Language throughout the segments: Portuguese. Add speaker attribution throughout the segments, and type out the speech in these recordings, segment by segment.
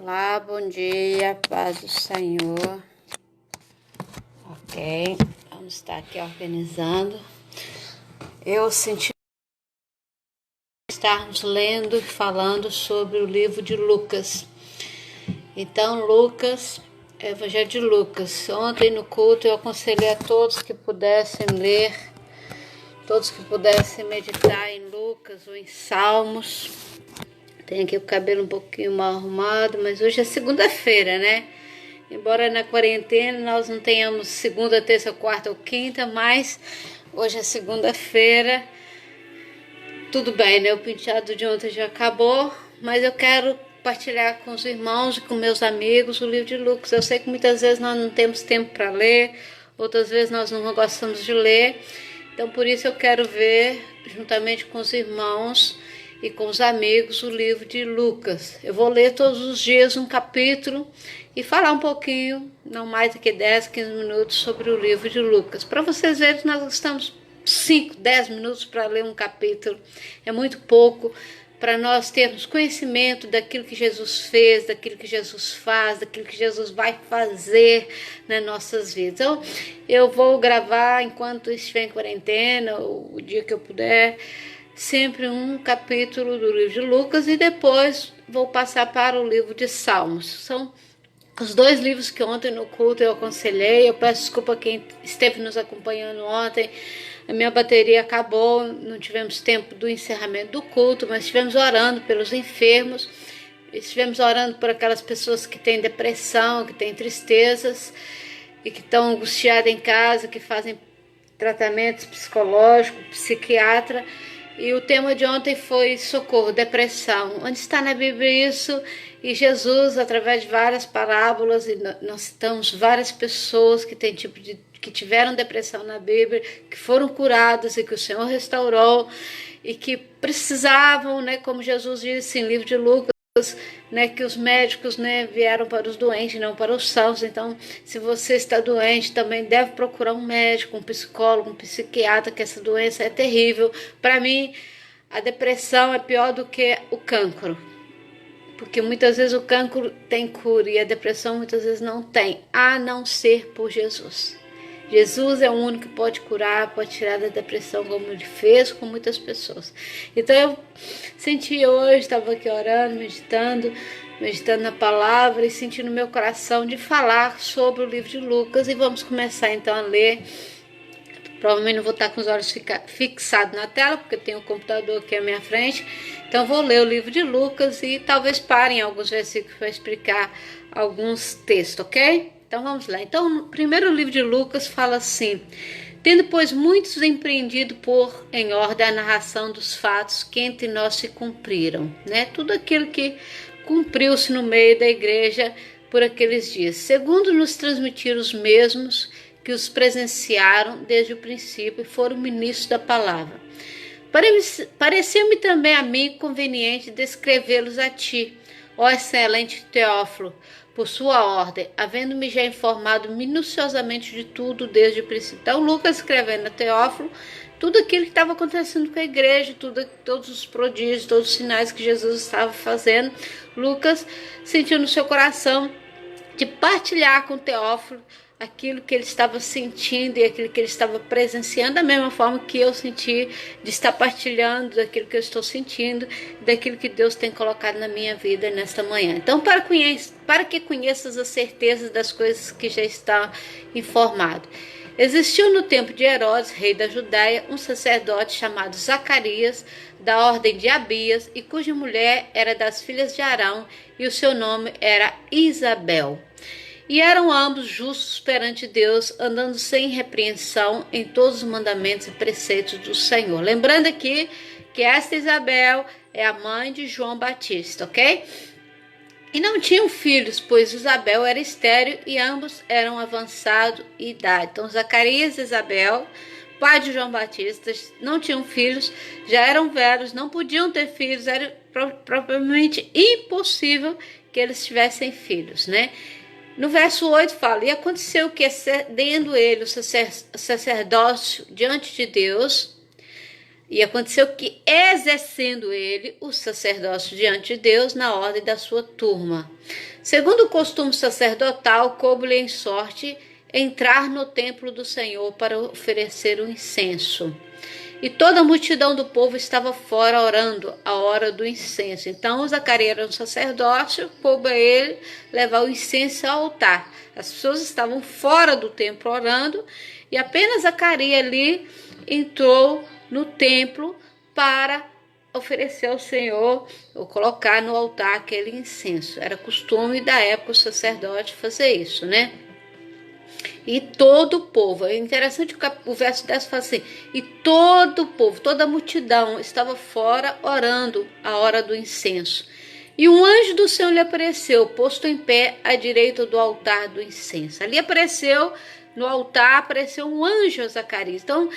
Speaker 1: Olá, bom dia, paz do Senhor. Ok, vamos estar aqui organizando. Eu senti estarmos lendo e falando sobre o livro de Lucas. Então, Lucas, Evangelho de Lucas. Ontem no culto eu aconselhei a todos que pudessem ler, todos que pudessem meditar em Lucas ou em Salmos. Tenho aqui o cabelo um pouquinho mal arrumado, mas hoje é segunda-feira, né? Embora na quarentena nós não tenhamos segunda, terça, quarta ou quinta, mas hoje é segunda-feira. Tudo bem, né? O penteado de ontem já acabou, mas eu quero compartilhar com os irmãos e com meus amigos o livro de Lucas. Eu sei que muitas vezes nós não temos tempo para ler, outras vezes nós não gostamos de ler. Então por isso eu quero ver, juntamente com os irmãos e com os amigos, o livro de Lucas. Eu vou ler todos os dias um capítulo e falar um pouquinho, não mais do que 10, 15 minutos, sobre o livro de Lucas. Para vocês verem que nós estamos 5, 10 minutos para ler um capítulo. É muito pouco para nós termos conhecimento daquilo que Jesus fez, daquilo que Jesus faz, daquilo que Jesus vai fazer nas nossas vidas. Então, eu vou gravar enquanto estiver em quarentena, ou o dia que eu puder, sempre um capítulo do livro de Lucas e depois vou passar para o livro de Salmos. São os dois livros que ontem no culto eu aconselhei. Eu peço desculpa a quem esteve nos acompanhando ontem. A minha bateria acabou, não tivemos tempo do encerramento do culto, mas estivemos orando pelos enfermos, estivemos orando por aquelas pessoas que têm depressão, que têm tristezas e que estão angustiadas em casa, que fazem tratamentos psicológicos, psiquiatra. E o tema de ontem foi socorro, depressão. Onde está na Bíblia isso? E Jesus, através de várias parábolas, e nós citamos várias pessoas que tiveram depressão na Bíblia, que foram curadas e que o Senhor restaurou e que precisavam, né, como Jesus disse em livro de Lucas, né, que os médicos, né, vieram para os doentes, não para os sãos. Então, se você está doente, também deve procurar um médico, um psicólogo, um psiquiatra, que essa doença é terrível. Para mim, a depressão é pior do que o cancro, porque muitas vezes o cancro tem cura e a depressão muitas vezes não tem, a não ser por Jesus. Jesus é o único que pode curar, pode tirar da depressão, como ele fez com muitas pessoas. Então eu senti hoje, estava aqui orando, meditando na palavra e senti no meu coração de falar sobre o livro de Lucas. E vamos começar então a ler. Provavelmente não vou estar com os olhos fixados na tela, porque tem o computador aqui à minha frente. Então vou ler o livro de Lucas e talvez parem alguns versículos para explicar alguns textos, ok? Então vamos lá. Então, no primeiro livro de Lucas fala assim: tendo, pois, muitos empreendido por em ordem a narração dos fatos que entre nós se cumpriram, né? Tudo aquilo que cumpriu-se no meio da igreja por aqueles dias, segundo nos transmitiram os mesmos que os presenciaram desde o princípio e foram ministros da palavra. Pareceu-me também a mim conveniente descrevê-los a ti, ó excelente Teófilo, por sua ordem, havendo-me já informado minuciosamente de tudo desde o princípio. Então, Lucas escrevendo a Teófilo tudo aquilo que estava acontecendo com a igreja, todos os prodígios, todos os sinais que Jesus estava fazendo. Lucas sentiu no seu coração de partilhar com Teófilo aquilo que ele estava sentindo e aquilo que ele estava presenciando, da mesma forma que eu senti de estar partilhando daquilo que eu estou sentindo, daquilo que Deus tem colocado na minha vida nesta manhã. Então, para que conheças as certezas das coisas que já está informado. Existiu no tempo de Herodes, rei da Judéia, um sacerdote chamado Zacarias, da ordem de Abias, e cuja mulher era das filhas de Arão, e o seu nome era Isabel. E eram ambos justos perante Deus, andando sem repreensão em todos os mandamentos e preceitos do Senhor. Lembrando aqui que esta Isabel é a mãe de João Batista, ok? E não tinham filhos, pois Isabel era estéril e ambos eram avançados em idade. Então Zacarias e Isabel, pai de João Batista, não tinham filhos, já eram velhos, não podiam ter filhos, era propriamente impossível que eles tivessem filhos, né? No verso 8 fala: e aconteceu que, excedendo ele o sacerdócio diante de Deus, E aconteceu que, exercendo ele o sacerdócio diante de Deus na ordem da sua turma, segundo o costume sacerdotal, coube-lhe em sorte entrar no templo do Senhor para oferecer o incenso. E toda a multidão do povo estava fora orando a hora do incenso. Então Zacarias era um sacerdócio, coube a ele levar o incenso ao altar. As pessoas estavam fora do templo orando e apenas Zacarias ali entrou no templo para oferecer ao Senhor ou colocar no altar aquele incenso. Era costume da época o sacerdote fazer isso, né? E todo o povo, é interessante o verso 10 fala assim, e todo o povo, toda a multidão estava fora orando a hora do incenso. E um anjo do Senhor lhe apareceu, posto em pé à direita do altar do incenso. Ali apareceu, no altar, apareceu um anjo a Zacarias. Então,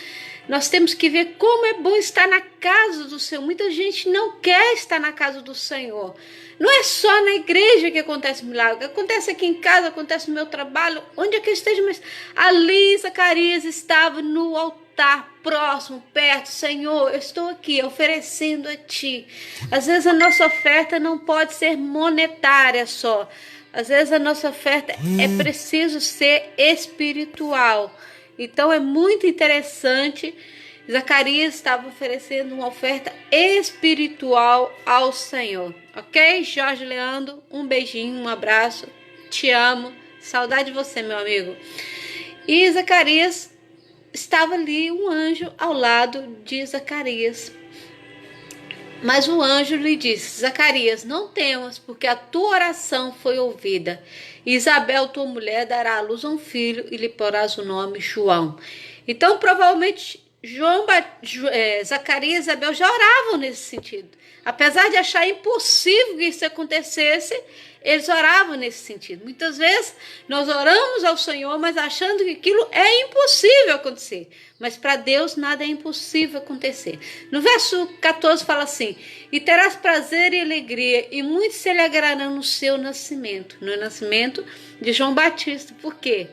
Speaker 1: nós temos que ver como é bom estar na casa do Senhor. Muita gente não quer estar na casa do Senhor. Não é só na igreja que acontece milagre. Acontece aqui em casa, acontece no meu trabalho, onde é que eu esteja. Mas ali Zacarias estava no altar, próximo, perto. Senhor, eu estou aqui oferecendo a Ti. Às vezes a nossa oferta não pode ser monetária só. Às vezes a nossa oferta é preciso ser espiritual. Então é muito interessante. Zacarias estava oferecendo uma oferta espiritual ao Senhor. Ok? Jorge Leandro, um beijinho, um abraço. Te amo. Saudade de você, meu amigo. E Zacarias, estava ali um anjo ao lado de Zacarias. Mas o anjo lhe disse, Zacarias, não temas, porque a tua oração foi ouvida. Isabel, tua mulher, dará à luz a um filho e lhe porás o nome João. Então, provavelmente, Zacarias e Isabel já oravam nesse sentido. Apesar de achar impossível que isso acontecesse, eles oravam nesse sentido. Muitas vezes nós oramos ao Senhor, mas achando que aquilo é impossível acontecer. Mas para Deus nada é impossível acontecer. No verso 14 fala assim, e terás prazer e alegria, e muitos se alegrarão no seu nascimento. No nascimento de João Batista. Por quê?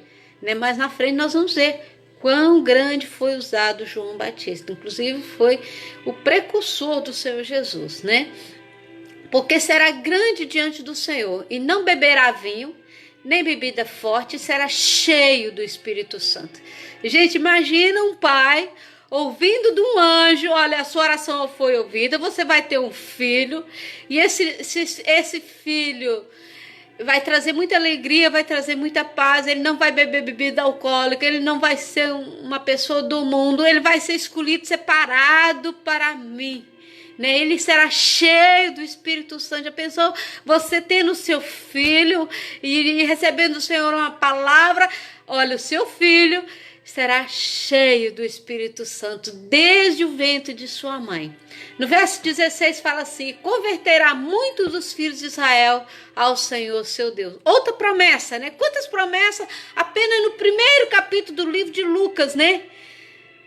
Speaker 1: Mais na frente nós vamos ver quão grande foi usado João Batista. Inclusive foi o precursor do Senhor Jesus, né? Porque será grande diante do Senhor, e não beberá vinho, nem bebida forte, e será cheio do Espírito Santo. Gente, imagina um pai ouvindo de um anjo, olha, a sua oração foi ouvida, você vai ter um filho, e esse filho vai trazer muita alegria, vai trazer muita paz, ele não vai beber bebida alcoólica, ele não vai ser uma pessoa do mundo, ele vai ser escolhido, separado para mim. Ele será cheio do Espírito Santo. Já pensou você tendo seu filho e recebendo do Senhor uma palavra? Olha, o seu filho será cheio do Espírito Santo desde o ventre de sua mãe. No verso 16 fala assim, converterá muitos dos filhos de Israel ao Senhor seu Deus. Outra promessa, né? Quantas promessas? Apenas no primeiro capítulo do livro de Lucas, né?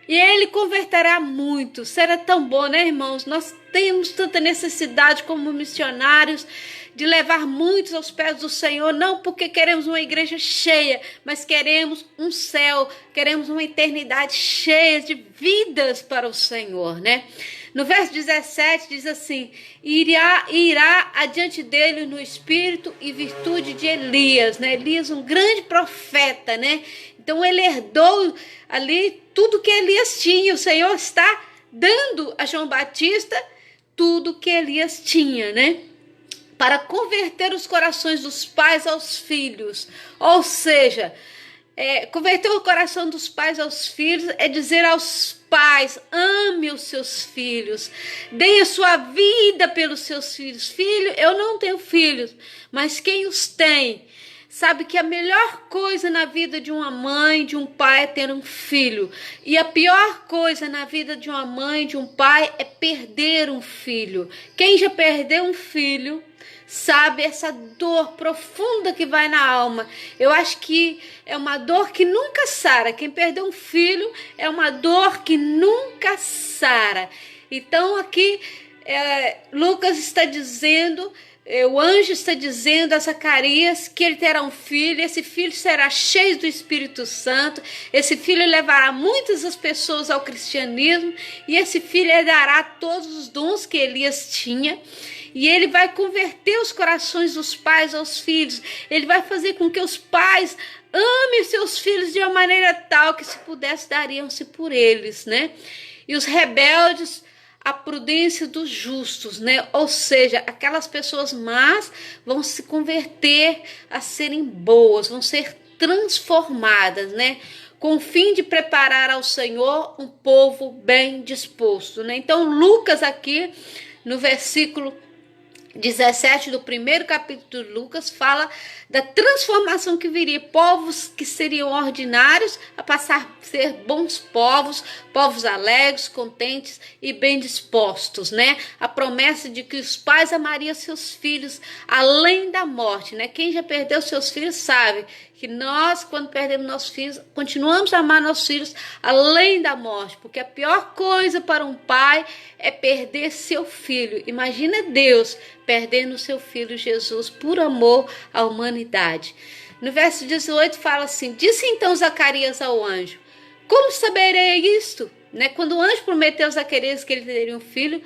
Speaker 1: E ele converterá muito. Será tão bom, né, irmãos? Nós temos tanta necessidade como missionários de levar muitos aos pés do Senhor, não porque queremos uma igreja cheia, mas queremos um céu, queremos uma eternidade cheia de vidas para o Senhor, né? No verso 17 diz assim, irá adiante dele no espírito e virtude de Elias, né? Elias, um grande profeta, né? Então ele herdou ali tudo que Elias tinha. O Senhor está dando a João Batista tudo que Elias tinha, né? Para converter os corações dos pais aos filhos. Ou seja, converter o coração dos pais aos filhos é dizer aos pais, ame os seus filhos, dê a sua vida pelos seus filhos. Filho, eu não tenho filhos, mas quem os tem, sabe que a melhor coisa na vida de uma mãe, de um pai é ter um filho. E a pior coisa na vida de uma mãe, de um pai é perder um filho. Quem já perdeu um filho sabe essa dor profunda que vai na alma. Eu acho que é uma dor que nunca sara. Quem perdeu um filho é uma dor que nunca sara. Então aqui Lucas está dizendo o anjo está dizendo a Zacarias que ele terá um filho, esse filho será cheio do Espírito Santo, esse filho levará muitas das pessoas ao cristianismo, e esse filho herdará todos os dons que Elias tinha, e ele vai converter os corações dos pais aos filhos, ele vai fazer com que os pais amem seus filhos de uma maneira tal que, se pudesse, dariam-se por eles, né? E os rebeldes, a prudência dos justos, né? Ou seja, aquelas pessoas más vão se converter a serem boas, vão ser transformadas, né? Com o fim de preparar ao Senhor um povo bem disposto, né? Então, Lucas aqui, no versículo 17 do primeiro capítulo de Lucas, fala da transformação que viria, povos que seriam ordinários a passar a ser bons povos, povos alegres, contentes e bem dispostos, né? A promessa de que os pais amariam seus filhos além da morte, né? Quem já perdeu seus filhos sabe que nós, quando perdemos nossos filhos, continuamos a amar nossos filhos além da morte, porque a pior coisa para um pai é perder seu filho. Imagina Deus perdendo seu filho Jesus por amor à humanidade. No verso 18 fala assim: disse então Zacarias ao anjo: como saberei isto? Né? Quando o anjo prometeu a Zacarias que ele teria um filho,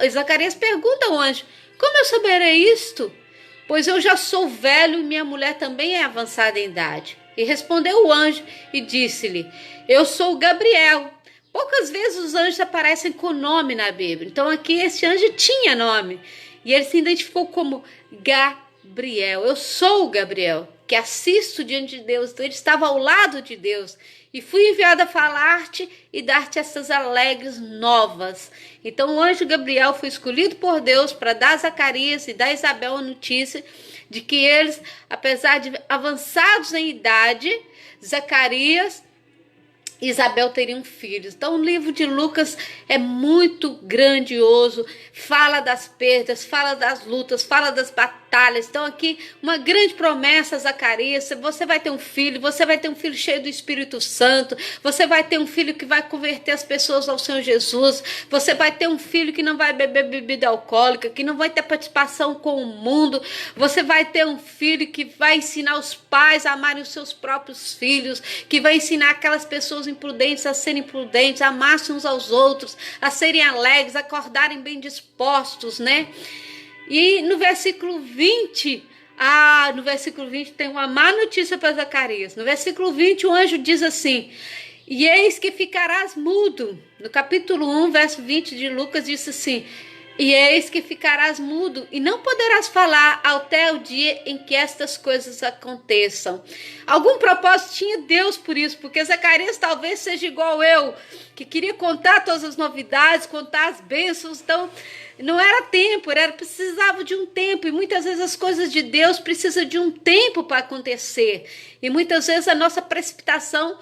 Speaker 1: Zacarias pergunta ao anjo: como eu saberei isto? Pois eu já sou velho e minha mulher também é avançada em idade. E respondeu o anjo e disse-lhe: eu sou Gabriel. Poucas vezes os anjos aparecem com nome na Bíblia. Então aqui esse anjo tinha nome. E ele se identificou como Gabriel. Eu sou o Gabriel, que assisto diante de Deus. Então ele estava ao lado de Deus. E fui enviado a falar-te e dar-te essas alegres novas. Então o anjo Gabriel foi escolhido por Deus para dar a Zacarias e dar a Isabel a notícia de que eles, apesar de avançados em idade, Zacarias e Isabel teriam filhos. Então o livro de Lucas é muito grandioso, fala das perdas, fala das lutas, fala das batalhas. Então aqui uma grande promessa a Zacarias: você vai ter um filho, você vai ter um filho cheio do Espírito Santo, você vai ter um filho que vai converter as pessoas ao Senhor Jesus, você vai ter um filho que não vai beber bebida alcoólica, que não vai ter participação com o mundo, você vai ter um filho que vai ensinar os pais a amarem os seus próprios filhos, que vai ensinar aquelas pessoas imprudentes a serem prudentes, a amar-se uns aos outros, a serem alegres, a acordarem bem dispostos, né? E no versículo 20, tem uma má notícia para Zacarias. No versículo 20, o anjo diz assim: e eis que ficarás mudo. No capítulo 1, verso 20 de Lucas, diz assim: e eis que ficarás mudo e não poderás falar até o dia em que estas coisas aconteçam. Algum propósito tinha Deus por isso, porque Zacarias talvez seja igual eu, que queria contar todas as novidades, contar as bênçãos. Então não era tempo, precisava de um tempo, e muitas vezes as coisas de Deus precisam de um tempo para acontecer, e muitas vezes a nossa precipitação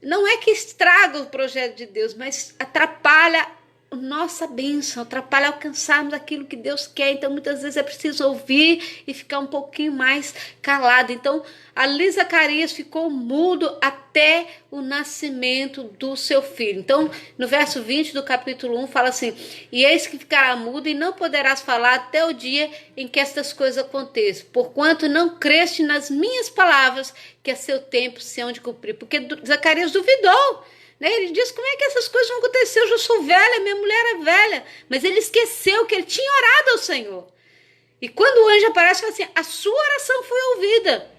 Speaker 1: não é que estraga o projeto de Deus, mas atrapalha nossa bênção, atrapalha alcançarmos aquilo que Deus quer. Então muitas vezes é preciso ouvir e ficar um pouquinho mais calado. Então ali Zacarias ficou mudo até o nascimento do seu filho. Então no verso 20 do capítulo 1 fala assim: e eis que ficará mudo e não poderás falar até o dia em que estas coisas aconteçam, porquanto não creste nas minhas palavras, que a seu tempo se hão de cumprir. Porque Zacarias duvidou, né? Ele diz: como é que essas coisas vão acontecer? Eu já sou velha, minha mulher é velha. Mas ele esqueceu que ele tinha orado ao Senhor. E quando o anjo aparece, fala assim: a sua oração foi ouvida.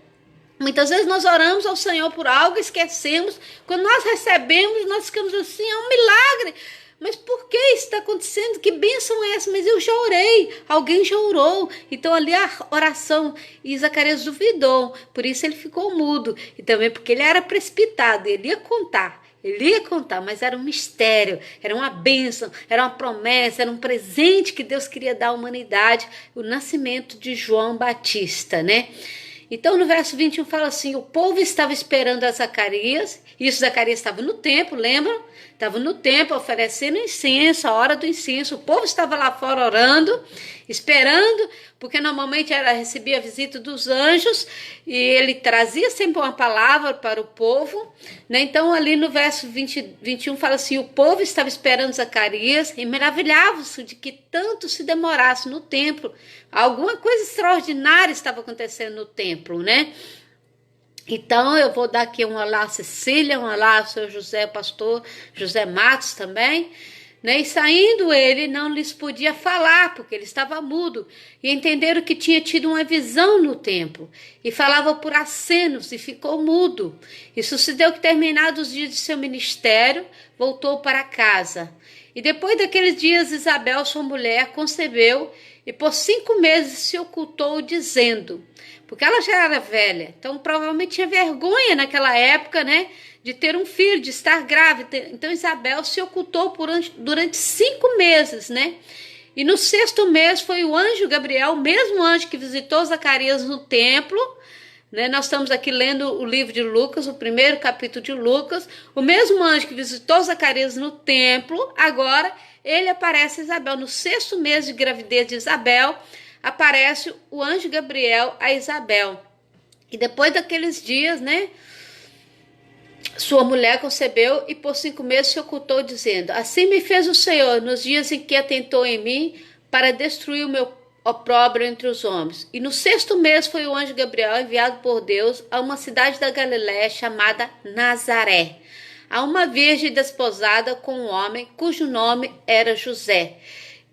Speaker 1: Muitas vezes nós oramos ao Senhor por algo, esquecemos. Quando nós recebemos, nós ficamos assim: é um milagre. Mas por que isso está acontecendo? Que bênção é essa? Mas eu já orei, alguém já orou. Então ali a oração, e Zacarias duvidou, por isso ele ficou mudo. E também porque ele era precipitado, ele ia contar, mas era um mistério, era uma bênção, era uma promessa, era um presente que Deus queria dar à humanidade, o nascimento de João Batista, né? Então no verso 21 fala assim: o povo estava esperando a Zacarias. Isso, Zacarias estava no templo, lembram? Estava no templo oferecendo incenso, a hora do incenso. O povo estava lá fora orando, esperando, porque normalmente recebia a visita dos anjos e ele trazia sempre uma palavra para o povo, né? Então ali no verso 21 fala assim: o povo estava esperando Zacarias e maravilhava-se de que tanto se demorasse no templo, alguma coisa extraordinária estava acontecendo no templo, né? Então, eu vou dar aqui um olá, Cecília, um olá, seu José, pastor José Matos também, né? E saindo ele, não lhes podia falar, porque ele estava mudo, e entenderam que tinha tido uma visão no templo, e falava por acenos, e ficou mudo. E sucedeu que, terminados os dias de seu ministério, voltou para casa. E depois daqueles dias, Isabel, sua mulher, concebeu, e por 5 meses se ocultou, dizendo... Porque ela já era velha, então provavelmente tinha vergonha naquela época, né? De ter um filho, de estar grávida. Então Isabel se ocultou durante 5 meses, né? E no 6º mês foi o anjo Gabriel, o mesmo anjo que visitou Zacarias no templo, né? Nós estamos aqui lendo o livro de Lucas, o 1º capítulo de Lucas. O mesmo anjo que visitou Zacarias no templo, agora ele aparece a Isabel. No 6º mês de gravidez de Isabel, aparece o anjo Gabriel a Isabel. E depois daqueles dias, né, sua mulher concebeu e por 5 meses se ocultou, dizendo: assim me fez o Senhor nos dias em que atentou em mim para destruir o meu opróbrio entre os homens. E no 6º mês foi o anjo Gabriel enviado por Deus a uma cidade da Galiléia chamada Nazaré, a uma virgem desposada com um homem cujo nome era José.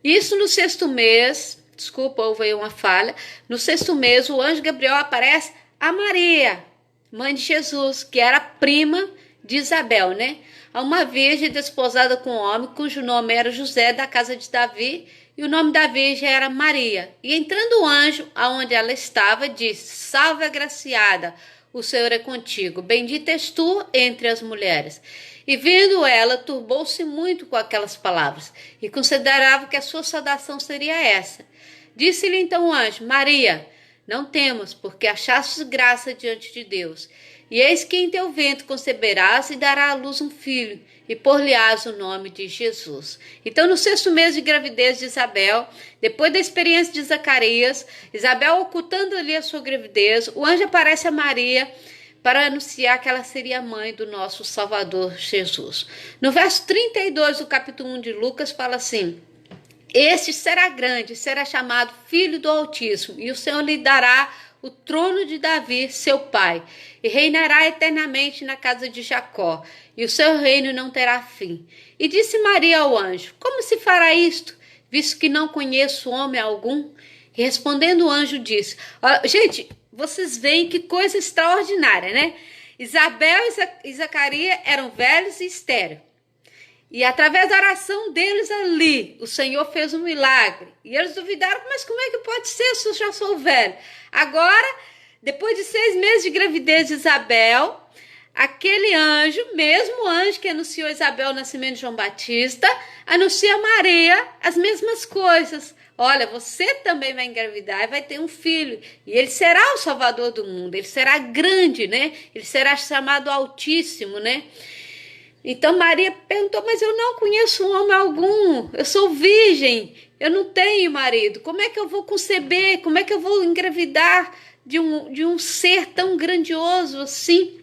Speaker 1: Isso no 6º mês... Desculpa, houve aí uma falha. No 6º mês, o anjo Gabriel aparece a Maria, mãe de Jesus, que era prima de Isabel, né? A uma virgem desposada com um homem, cujo nome era José, da casa de Davi, e o nome da virgem era Maria. E entrando o anjo, aonde ela estava, disse: salve, agraciada, o Senhor é contigo, bendita és tu entre as mulheres. E vendo ela, turbou-se muito com aquelas palavras, e considerava que a sua saudação seria essa. Disse-lhe então o anjo: Maria, não temas, porque achastes graça diante de Deus. E eis que em teu ventre conceberás e dará à luz um filho, e por-lhe-ás o nome de Jesus. Então, no 6º mês de gravidez de Isabel, depois da experiência de Zacarias, Isabel ocultando ali a sua gravidez, o anjo aparece a Maria para anunciar que ela seria a mãe do nosso Salvador Jesus. No verso 32 do capítulo 1 de Lucas, fala assim: este será grande, será chamado Filho do Altíssimo, e o Senhor lhe dará o trono de Davi, seu pai, e reinará eternamente na casa de Jacó, e o seu reino não terá fim. E disse Maria ao anjo: como se fará isto, visto que não conheço homem algum? E respondendo o anjo disse... Gente, vocês veem que coisa extraordinária, né? Isabel e Zacarias eram velhos e estéreis. E através da oração deles ali, o Senhor fez um milagre. E eles duvidaram: mas como é que pode ser se eu já sou velho? Agora, depois de 6 meses de gravidez de Isabel, aquele anjo, mesmo anjo que anunciou Isabel o nascimento de João Batista, anuncia a Maria as mesmas coisas. Olha, você também vai engravidar e vai ter um filho. E ele será o Salvador do mundo. Ele será grande, né? Ele será chamado Altíssimo, né? Então Maria perguntou: mas eu não conheço homem algum, eu sou virgem, eu não tenho marido, como é que eu vou conceber, como é que eu vou engravidar de um ser tão grandioso assim?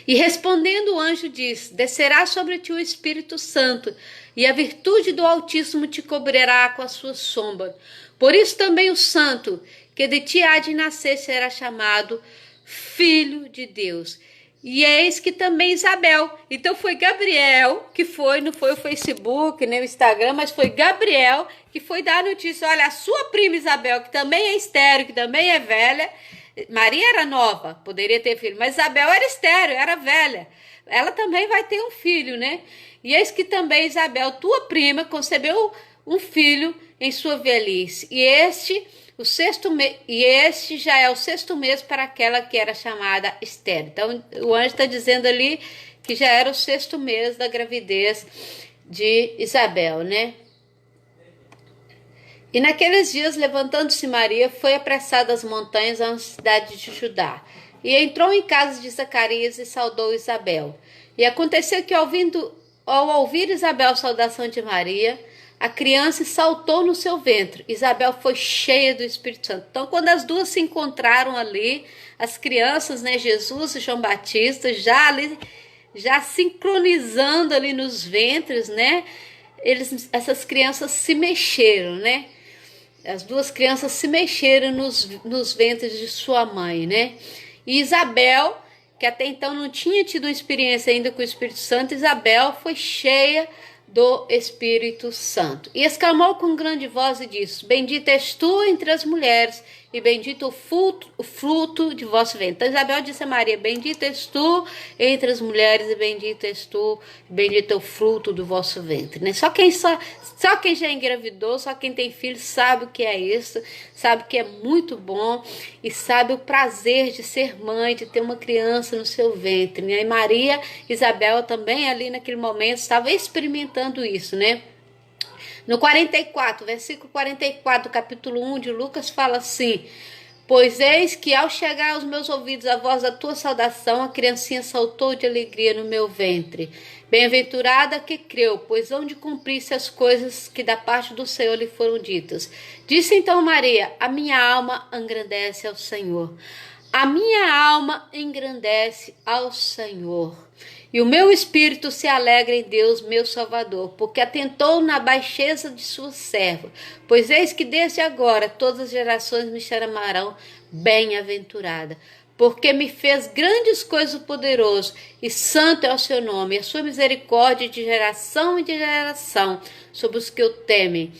Speaker 1: E respondendo o anjo disse: descerá sobre ti o Espírito Santo, e a virtude do Altíssimo te cobrirá com a sua sombra. Por isso também o santo que de ti há de nascer será chamado Filho de Deus. E eis que também Isabel. Então foi Gabriel que foi, não foi o Facebook, nem o Instagram, mas foi Gabriel que foi dar a notícia: olha, a sua prima Isabel, que também é estéril, que também é velha. Maria era nova, poderia ter filho, mas Isabel era estéril, era velha. Ela também vai ter um filho, né? E eis que também Isabel, tua prima, concebeu um filho em sua velhice. E este já é o 6º mês para aquela que era chamada estéril. Então, o anjo está dizendo ali que já era o 6º mês da gravidez de Isabel, né? E naqueles dias, levantando-se Maria, foi apressada às montanhas, a uma cidade de Judá. E entrou em casa de Zacarias e saudou Isabel. E aconteceu que, ao ouvir Isabel a saudação de Maria, a criança saltou no seu ventre. Isabel foi cheia do Espírito Santo. Então, quando as duas se encontraram ali, as crianças, né, Jesus e João Batista, já sincronizando ali nos ventres, né, essas crianças se mexeram, né? As duas crianças se mexeram nos ventres de sua mãe, né? E Isabel, que até então não tinha tido uma experiência ainda com o Espírito Santo, Isabel foi cheia do Espírito Santo. E exclamou com grande voz e disse: Bendita és tu entre as mulheres, e bendito o fruto de vosso ventre. Então Isabel disse a Maria: Bendita és tu entre as mulheres, e bendito és tu, bendito é o fruto do vosso ventre. Né? Só quem já engravidou, só quem tem filho sabe o que é isso, sabe que é muito bom e sabe o prazer de ser mãe, de ter uma criança no seu ventre. Né? E Maria, Isabel também ali naquele momento estava experimentando isso, né? No 44, versículo 44 do capítulo 1 de Lucas fala assim: Pois eis que ao chegar aos meus ouvidos a voz da tua saudação, a criancinha saltou de alegria no meu ventre. Bem-aventurada que creu, pois hão de cumprir-se as coisas que da parte do Senhor lhe foram ditas. Disse então Maria: A minha alma engrandece ao Senhor. A minha alma engrandece ao Senhor. E o meu espírito se alegra em Deus, meu Salvador, porque atentou na baixeza de sua serva. Pois eis que desde agora todas as gerações me chamarão bem-aventurada. Porque me fez grandes coisas poderoso, e santo é o seu nome, e a sua misericórdia de geração em geração sobre os que o temem.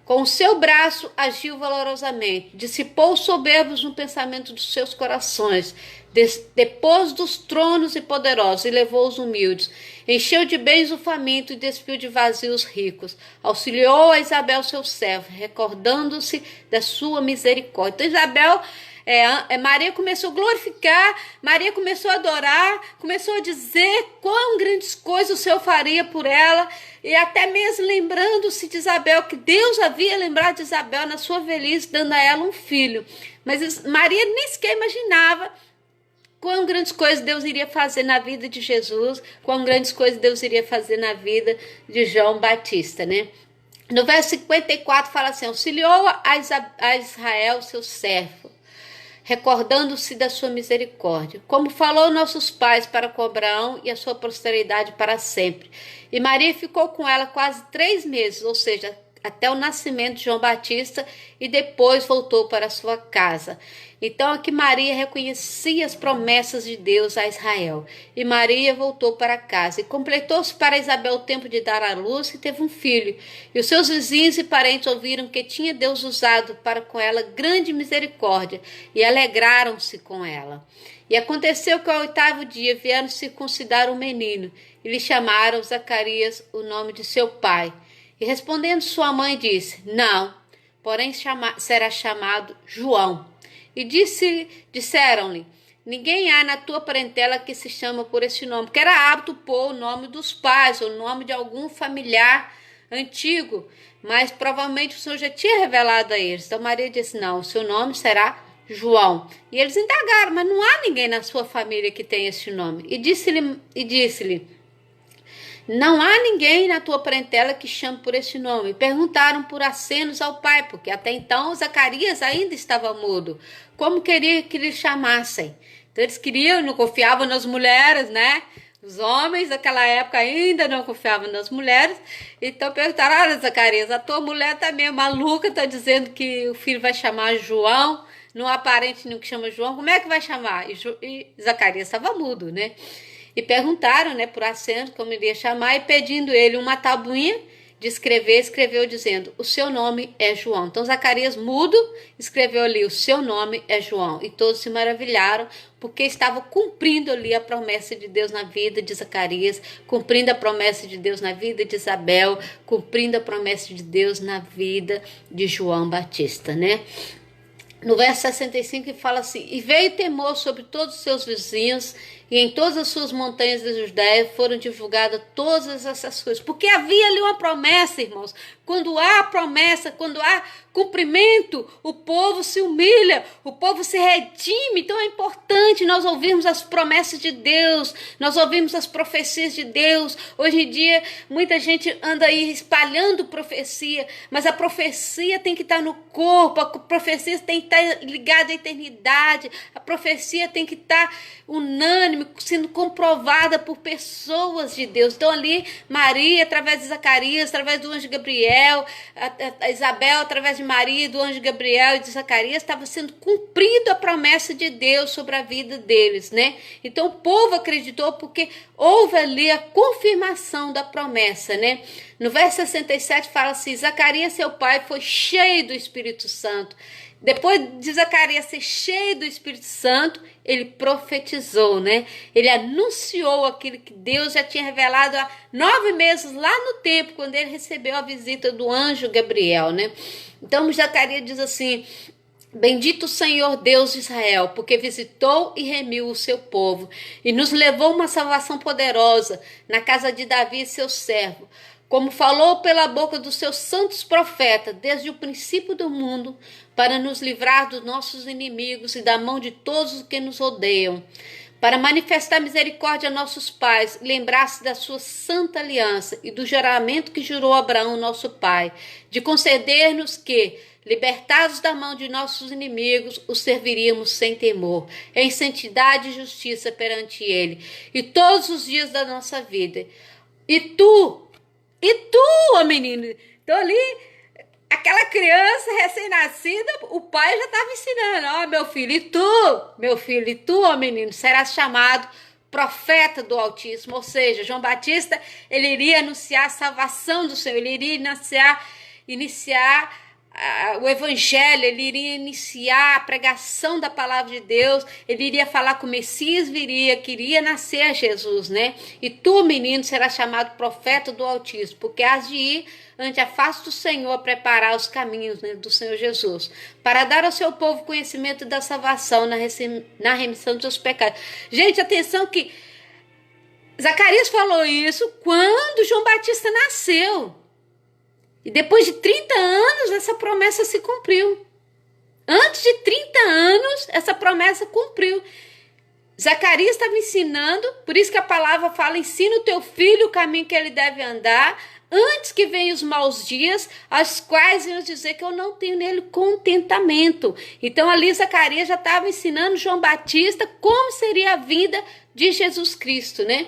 Speaker 1: Com o seu braço agiu valorosamente, dissipou os soberbos no pensamento dos seus corações, depôs dos tronos e poderosos e levou os humildes, encheu de bens o faminto e despiu de vazio os ricos, auxiliou a Isabel seu servo, recordando-se da sua misericórdia. Então Isabel, Maria começou a glorificar, Maria começou a adorar, começou a dizer quão grandes coisas o Senhor faria por ela, e até mesmo lembrando-se de Isabel, que Deus havia lembrado de Isabel na sua velhice, dando a ela um filho. Mas Maria nem sequer imaginava quão grandes coisas Deus iria fazer na vida de Jesus, quão grandes coisas Deus iria fazer na vida de João Batista, né? No verso 54 fala assim: auxiliou a Israel, seu servo, recordando-se da sua misericórdia, como falou nossos pais para com Abraão e a sua posteridade para sempre. E Maria ficou com ela quase 3 meses, ou seja, até o nascimento de João Batista, e depois voltou para sua casa. Então aqui Maria reconhecia as promessas de Deus a Israel. E Maria voltou para casa. E completou-se para Isabel o tempo de dar à luz e teve um filho. E os seus vizinhos e parentes ouviram que tinha Deus usado para com ela grande misericórdia e alegraram-se com ela. E aconteceu que ao 8º dia vieram circuncidar um menino e lhe chamaram Zacarias, o nome de seu pai. E respondendo sua mãe disse: Não, porém será chamado João. E disseram-lhe: Ninguém há na tua parentela que se chama por esse nome, porque era hábito pôr o nome dos pais, ou o nome de algum familiar antigo, mas provavelmente o Senhor já tinha revelado a eles. Então Maria disse: Não, o seu nome será João. E eles indagaram: Mas não há ninguém na sua família que tenha esse nome. E disse-lhe: Não há ninguém na tua parentela que chame por esse nome. E perguntaram por acenos ao pai, porque até então Zacarias ainda estava mudo. Como queria que lhe chamassem? Então eles queriam, não confiavam nas mulheres, né? Os homens daquela época ainda não confiavam nas mulheres. Então perguntaram: Olha, Zacarias, a tua mulher tá meio maluca, está dizendo que o filho vai chamar João. Não há parente nenhum que chama João. Como é que vai chamar? E Zacarias estava mudo, né? E perguntaram, né, por acento como iria chamar, e pedindo ele uma tabuinha de escrever, escreveu dizendo: O seu nome é João. Então Zacarias, mudo, escreveu ali: O seu nome é João. E todos se maravilharam, porque estava cumprindo ali a promessa de Deus na vida de Zacarias, cumprindo a promessa de Deus na vida de Isabel, cumprindo a promessa de Deus na vida de João Batista, né? No verso 65 fala assim: E veio temor sobre todos os seus vizinhos, e em todas as suas montanhas da Judéia foram divulgadas todas essas coisas. Porque havia ali uma promessa, irmãos. Quando há promessa, quando há cumprimento, o povo se humilha, o povo se redime. Então é importante nós ouvirmos as promessas de Deus, nós ouvimos as profecias de Deus. Hoje em dia, muita gente anda aí espalhando profecia, mas a profecia tem que estar no corpo, a profecia tem que estar ligada à eternidade, a profecia tem que estar unânime, unânime, sendo comprovada por pessoas de Deus. Então ali, Maria, através de Zacarias, através do anjo Gabriel, a Isabel, através de Maria, do anjo Gabriel e de Zacarias, estava sendo cumprida a promessa de Deus sobre a vida deles, né? Então o povo acreditou porque houve ali a confirmação da promessa, né? No verso 67 fala assim: Zacarias, seu pai, foi cheio do Espírito Santo. Depois de Zacarias ser cheio do Espírito Santo, ele profetizou, né? Ele anunciou aquilo que Deus já tinha revelado há 9 meses lá no templo, quando ele recebeu a visita do anjo Gabriel, né? Então Zacarias diz assim: bendito o Senhor Deus de Israel, porque visitou e remiu o seu povo e nos levou uma salvação poderosa na casa de Davi, seu servo, como falou pela boca dos seus santos profetas, desde o princípio do mundo, para nos livrar dos nossos inimigos e da mão de todos os que nos odeiam, para manifestar misericórdia a nossos pais, lembrar-se da sua santa aliança e do juramento que jurou a Abraão, nosso pai, de conceder-nos que, libertados da mão de nossos inimigos, os serviríamos sem temor, em santidade e justiça perante ele, e todos os dias da nossa vida. E tu, ó menino, então ali, aquela criança recém-nascida, o pai já estava ensinando: ó, meu filho, e tu, ó menino, serás chamado profeta do Altíssimo. Ou seja, João Batista, ele iria anunciar a salvação do Senhor, ele iria iniciar o evangelho, ele iria iniciar a pregação da palavra de Deus, ele iria falar que o Messias viria, que iria nascer Jesus, né? E tu, menino, serás chamado profeta do Altíssimo, porque has de ir ante a face do Senhor a preparar os caminhos, né, do Senhor Jesus, para dar ao seu povo conhecimento da salvação na remissão dos seus pecados. Gente, atenção que Zacarias falou isso quando João Batista nasceu. E depois de 30 anos, essa promessa se cumpriu. Antes de 30 anos, essa promessa cumpriu. Zacarias estava ensinando, por isso que a palavra fala: ensina o teu filho o caminho que ele deve andar, antes que venham os maus dias, aos quais eu dizer que eu não tenho nele contentamento. Então ali Zacarias já estava ensinando João Batista como seria a vinda de Jesus Cristo, né?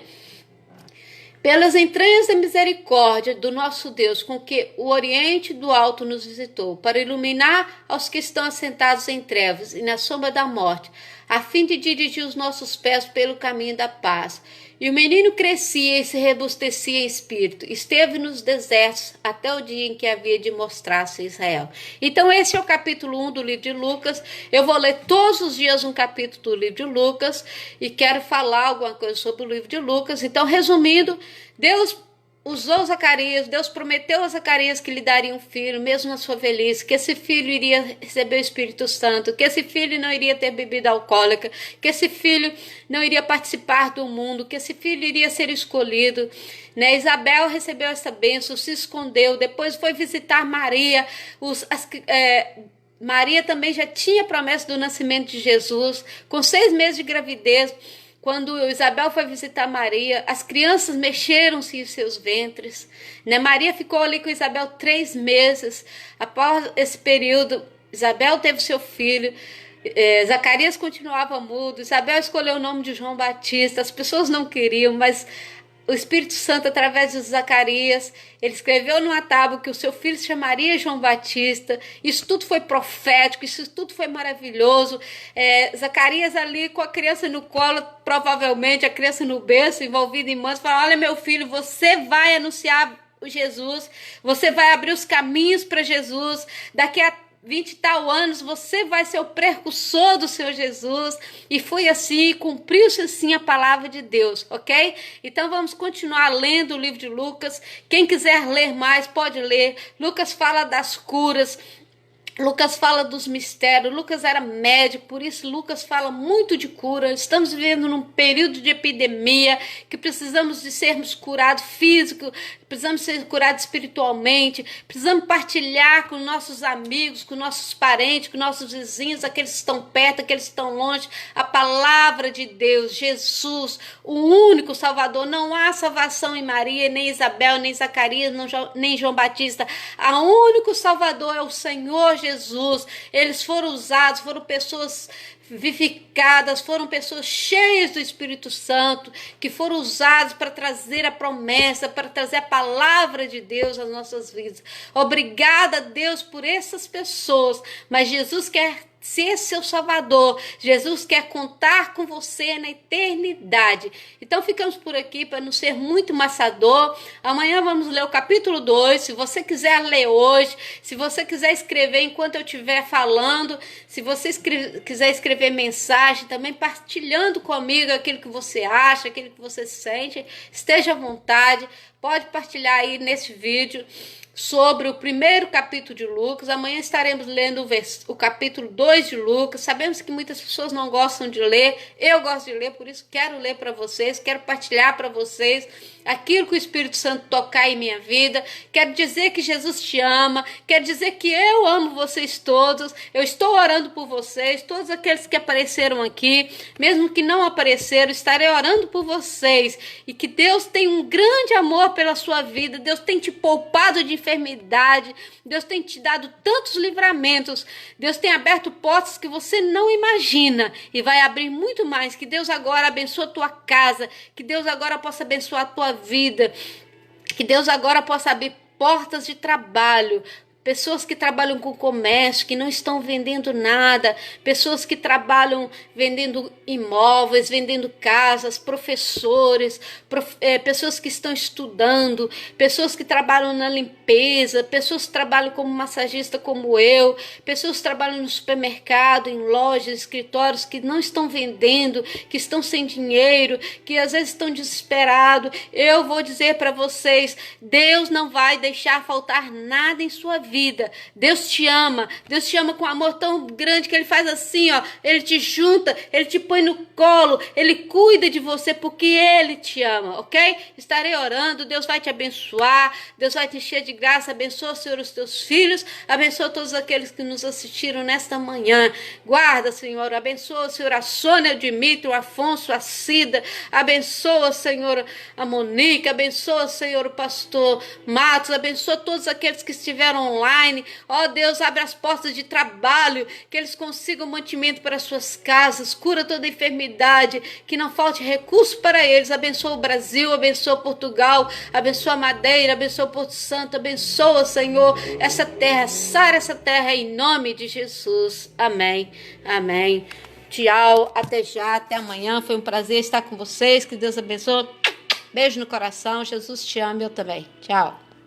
Speaker 1: Pelas entranhas da misericórdia do nosso Deus, com que o Oriente do Alto nos visitou, para iluminar aos que estão assentados em trevas e na sombra da morte, a fim de dirigir os nossos pés pelo caminho da paz. E o menino crescia e se robustecia em espírito, esteve nos desertos até o dia em que havia de mostrar-se a Israel. Então esse é o capítulo 1 do livro de Lucas. Eu vou ler todos os dias um capítulo do livro de Lucas e quero falar alguma coisa sobre o livro de Lucas. Então, resumindo, Deus usou Zacarias, Deus prometeu a Zacarias que lhe daria um filho, mesmo na sua velhice, que esse filho iria receber o Espírito Santo, que esse filho não iria ter bebida alcoólica, que esse filho não iria participar do mundo, que esse filho iria ser escolhido, né? Isabel recebeu essa bênção, se escondeu, depois foi visitar Maria, Maria também já tinha promessa do nascimento de Jesus, com 6 meses de gravidez. Quando Isabel foi visitar Maria, as crianças mexeram-se em seus ventres, né? Maria ficou ali com Isabel 3 meses. Após esse período, Isabel teve seu filho. Zacarias continuava mudo. Isabel escolheu o nome de João Batista. As pessoas não queriam, mas o Espírito Santo, através de Zacarias, ele escreveu numa tábua que o seu filho se chamaria João Batista. Isso tudo foi profético, isso tudo foi maravilhoso. Zacarias ali com a criança no colo, provavelmente a criança no berço, envolvida em mãos, fala: olha, meu filho, você vai anunciar o Jesus, você vai abrir os caminhos para Jesus, daqui a 20 e tal anos, você vai ser o precursor do Senhor Jesus. E foi assim, cumpriu-se assim a palavra de Deus, ok? Então vamos continuar lendo o livro de Lucas. Quem quiser ler mais, pode ler. Lucas fala das curas, Lucas fala dos mistérios. Lucas era médico, por isso Lucas fala muito de cura. Estamos vivendo num período de epidemia, que precisamos de sermos curados físico, precisamos ser curados espiritualmente, precisamos partilhar com nossos amigos, com nossos parentes, com nossos vizinhos, aqueles que estão perto, aqueles que estão longe, a palavra de Deus, Jesus, o único Salvador. Não há salvação em Maria, nem Isabel, nem Zacarias, nem João Batista. O único Salvador é o Senhor Jesus. Eles foram usados, foram pessoas vivificadas, foram pessoas cheias do Espírito Santo, que foram usadas para trazer a promessa, para trazer a palavra de Deus às nossas vidas. Obrigada, Deus, por essas pessoas, mas Jesus quer ser seu Salvador. Jesus quer contar com você na eternidade. Então ficamos por aqui para não ser muito maçador. Amanhã vamos ler o capítulo 2. Se você quiser ler hoje, se você quiser escrever enquanto eu estiver falando, se você quiser escrever mensagem, também partilhando comigo aquilo que você acha, aquilo que você sente, esteja à vontade. Pode partilhar aí nesse vídeo sobre o primeiro capítulo de Lucas. Amanhã estaremos lendo o capítulo 2 de Lucas. Sabemos que muitas pessoas não gostam de ler. Eu gosto de ler, por isso quero ler para vocês, quero partilhar para vocês aquilo que o Espírito Santo tocar em minha vida. Quero dizer que Jesus te ama, quero dizer que eu amo vocês todos. Eu estou orando por vocês, todos aqueles que apareceram aqui, mesmo que não apareceram, estarei orando por vocês, e que Deus tem um grande amor pela sua vida. Deus tem te poupado de enfermidade, Deus tem te dado tantos livramentos, Deus tem aberto portas que você não imagina e vai abrir muito mais. Que Deus agora abençoe a tua casa, que Deus agora possa abençoar a tua vida, que Deus agora possa abrir portas de trabalho. Pessoas que trabalham com comércio, que não estão vendendo nada, pessoas que trabalham vendendo imóveis, vendendo casas, professores, pessoas que estão estudando, pessoas que trabalham na limpeza, pessoas que trabalham como massagista como eu, pessoas que trabalham no supermercado, em lojas, escritórios, que não estão vendendo, que estão sem dinheiro, que às vezes estão desesperados. Eu vou dizer para vocês, Deus não vai deixar faltar nada em sua vida. Deus te ama com um amor tão grande que Ele faz assim, ó, Ele te junta, Ele te põe no colo, Ele cuida de você porque Ele te ama, ok? Estarei orando, Deus vai te abençoar, Deus vai te encher de graça. Abençoa, Senhor, os teus filhos, abençoa todos aqueles que nos assistiram nesta manhã. Guarda, Senhor, abençoa, Senhor, a Sônia, o Dimitri, o Afonso, a Cida, abençoa, Senhor, a Monique, abençoa, Senhor, o pastor Matos, abençoa todos aqueles que estiveram online. Ó Deus, abre as portas de trabalho, que eles consigam mantimento para suas casas, cura toda enfermidade, que não falte recurso para eles. Abençoa o Brasil, abençoa Portugal, abençoa a Madeira, abençoa Porto Santo, abençoa, Senhor, essa terra, sara essa terra em nome de Jesus. Amém, amém. Tchau, até já, até amanhã. Foi um prazer estar com vocês, que Deus abençoe. Beijo no coração, Jesus te ama, eu também. Tchau.